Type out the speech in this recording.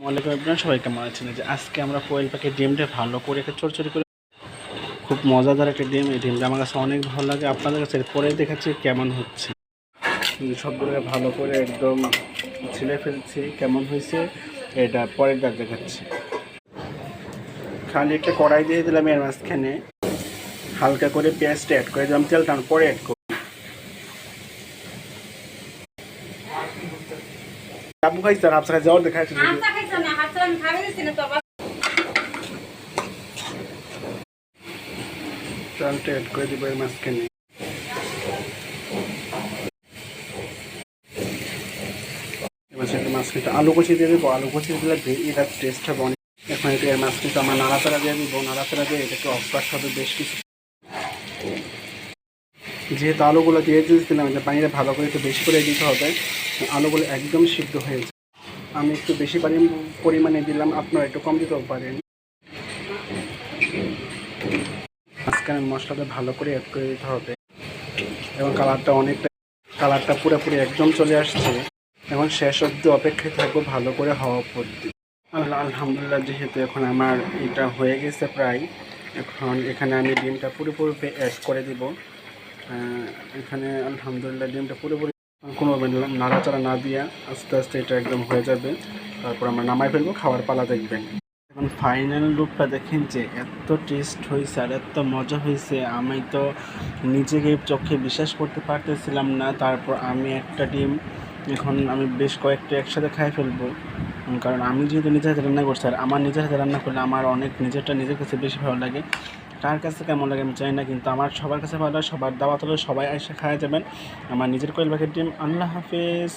ওয়ালাইকুম আপনারা সবাই কেমন আছেন? যে আজকে আমরা কোয়েল পাখির ডিমটা ভালো করে চড়চড়ি করে খুব মজাদার একটা ডিম। এই ডিমটা আমার কাছে অনেক ভালো লাগে। আপনাদের কাছে পরে দেখাচ্ছি কেমন হচ্ছে। সবগুলোকে ভালো করে একদম ছিলে ফেলছি, কেমন হয়েছে এটা পরের দাগ দেখাচ্ছি। খালি একটা কড়াই দিয়ে দিলাম, এর মাঝখানে হালকা করে পেঁয়াজটা অ্যাড করে দিলাম, তেলটা পরে অ্যাড করব। আপু খাইছেন? আপনার যাওয়ার দেখাচ্ছি। চালটা অ্যাড করে দিব এর মাঝখানে। এবার সেটা মাঝখানে আলু কষি দিয়ে দেবো। আলু কষি দিলে এটার টেস্ট হবে অনেক। এখন এটা এর মাঝখানে আমার নাড়াচাড়া দিয়ে দিব। নাড়াচাড়া দিয়ে এটাকে অফ করতে হবে বেশ কিছু। যেহেতু আলুগুলো দিয়ে দিয়েছিলাম, এটা পানিটা ভালো করে একটু বেশি করে দিতে হবে। আলুগুলো একদম সিদ্ধ হয়েছে। আমি একটু বেশি পরিমাণে দিলাম, আপনারা একটু কম দিতেও পারেন। মাঝখানে মশলাটা ভালো করে অ্যাড করে দিতে হবে এবং কালারটা পুরোপুরি একদম চলে আসছে। এখন শেষ অবধি অপেক্ষায় থাকবো ভালো করে হওয়া পড়তে। আলহামদুলিল্লাহ, যেহেতু এখন আমার এটা হয়ে গেছে প্রায়, এখন এখানে আমি ডিমটা পুরোপুরি অ্যাড করে দিব। এখানে আলহামদুলিল্লাহ ডিমটা পুরোপুরি কোনোভাবে নাড়াচাড়া না দিয়া আস্তে আস্তে এটা একদম হয়ে যাবে। তারপর আমরা নামাই ফেলবো, খাওয়ার পালা দেখবেন। এখন ফাইনাল লুকটা দেখেন যে এত টেস্ট হয়েছে আর এত মজা হয়েছে, আমি তো নিজেকে চোখে বিশ্বাস করতে পারতেছিলাম না। তারপর আমি একটা ডিম এখন আমি বেশ কয়েকটা একসাথে খাই ফেলবো, কারণ আমি যেহেতু নিজের হাতে রান্না করছি। আর আমার নিজের হাতে রান্না করলে আমার অনেক নিজের কাছে বেশি ভালো লাগে। কার কাছে কেমন লাগে আমি চাই না, কিন্তু আমার সবার কাছে ভালো লাগে। সবার দাওয়াত হলে সবাই এসে খাওয়া যাবেন। আমার নিজের কোয়েল পাখির ডিম। আল্লাহ হাফেজ।